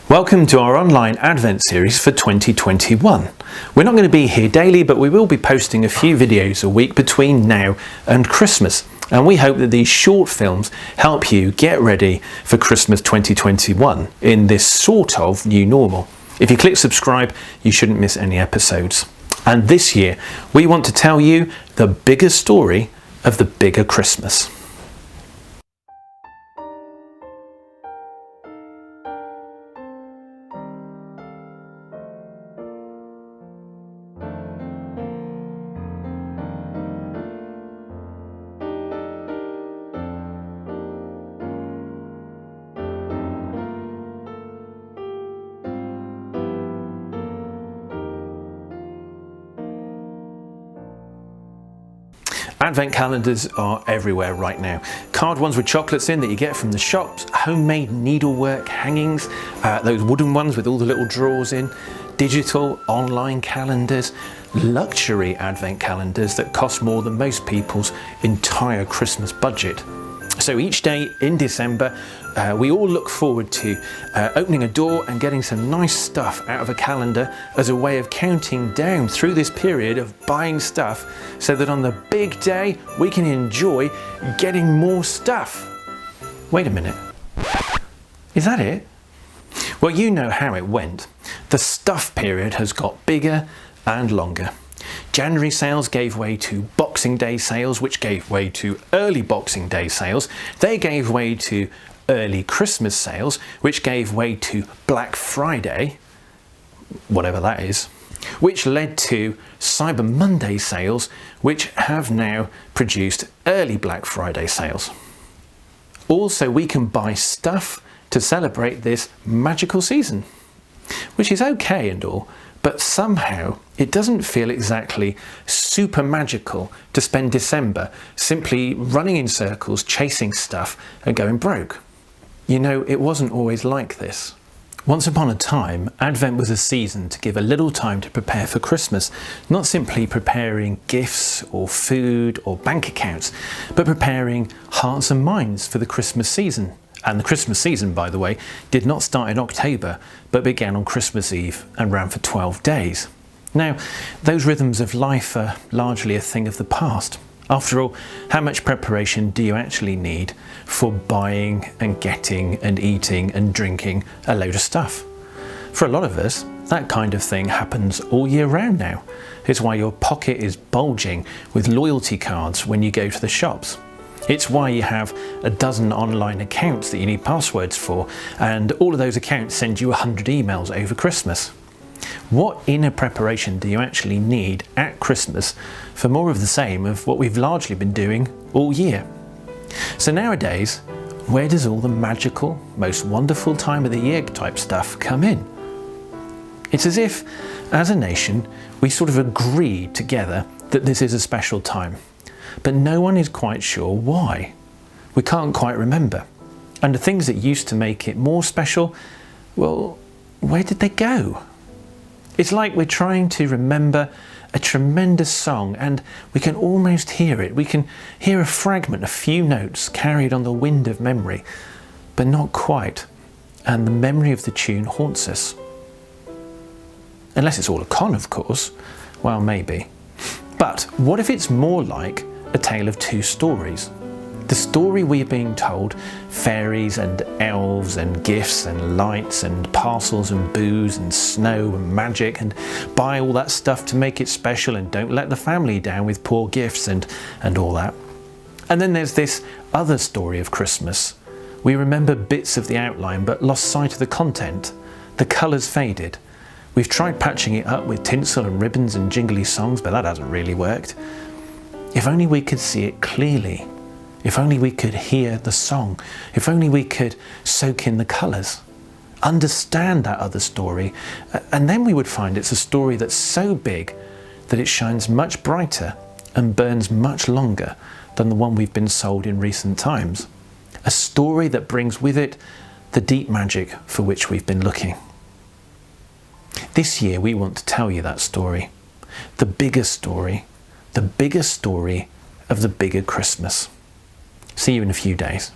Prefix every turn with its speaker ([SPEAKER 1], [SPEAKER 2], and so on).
[SPEAKER 1] Welcome to our online Advent series for 2021. We're not going to be here daily, but we will be posting a few videos a week between now and Christmas. And we hope that these short films help you get ready for Christmas 2021 in this sort of new normal. If you click subscribe, you shouldn't miss any episodes. And this year, we want to tell you the bigger story of the bigger Christmas. Advent calendars are everywhere right now. Card ones with chocolates in that you get from the shops, homemade needlework hangings, those wooden ones with all the little drawers in, digital online calendars, luxury Advent calendars that cost more than most people's entire Christmas budget. So each day in December, we all look forward to opening a door and getting some nice stuff out of a calendar as a way of counting down through this period of buying stuff so that on the big day we can enjoy getting more stuff. Wait a minute. Is that it? Well, you know how it went. The stuff period has got bigger and longer. January sales gave way to Boxing Day sales, which gave way to early Boxing Day sales. They gave way to early Christmas sales, which gave way to Black Friday, whatever that is, which led to Cyber Monday sales, which have now produced early Black Friday sales. Also, we can buy stuff to celebrate this magical season, which is okay and all, but somehow it doesn't feel exactly super magical to spend December simply running in circles, chasing stuff and going broke. You know, it wasn't always like this. Once upon a time, Advent was a season to give a little time to prepare for Christmas, not simply preparing gifts or food or bank accounts, but preparing hearts and minds for the Christmas season. And the Christmas season, by the way, did not start in October, but began on Christmas Eve and ran for 12 days. Now, those rhythms of life are largely a thing of the past. After all, how much preparation do you actually need for buying and getting and eating and drinking a load of stuff? For a lot of us, that kind of thing happens all year round now. It's why your pocket is bulging with loyalty cards when you go to the shops. It's why you have a dozen online accounts that you need passwords for, and all of those accounts send you 100 emails over Christmas. What inner preparation do you actually need at Christmas for more of the same of what we've largely been doing all year? So nowadays, where does all the magical, most wonderful time of the year type stuff come in? It's as if, as a nation, we sort of agreed together that this is a special time. But no one is quite sure why. We can't quite remember. And the things that used to make it more special, well, where did they go? It's like we're trying to remember a tremendous song and we can almost hear it. We can hear a fragment, a few notes carried on the wind of memory, but not quite. And the memory of the tune haunts us. Unless it's all a con, of course. Well, maybe. But what if it's more like a tale of two stories? The story we're being told, fairies and elves and gifts and lights and parcels and booze and snow and magic and buy all that stuff to make it special and don't let the family down with poor gifts and all that. And then there's this other story of Christmas. We remember bits of the outline but lost sight of the content. The colours faded. We've tried patching it up with tinsel and ribbons and jingly songs, but that hasn't really worked. If only we could see it clearly. If only we could hear the song. If only we could soak in the colours. Understand that other story. And then we would find it's a story that's so big that it shines much brighter and burns much longer than the one we've been sold in recent times. A story that brings with it the deep magic for which we've been looking. This year we want to tell you that story. The bigger story of the bigger Christmas. See you in a few days.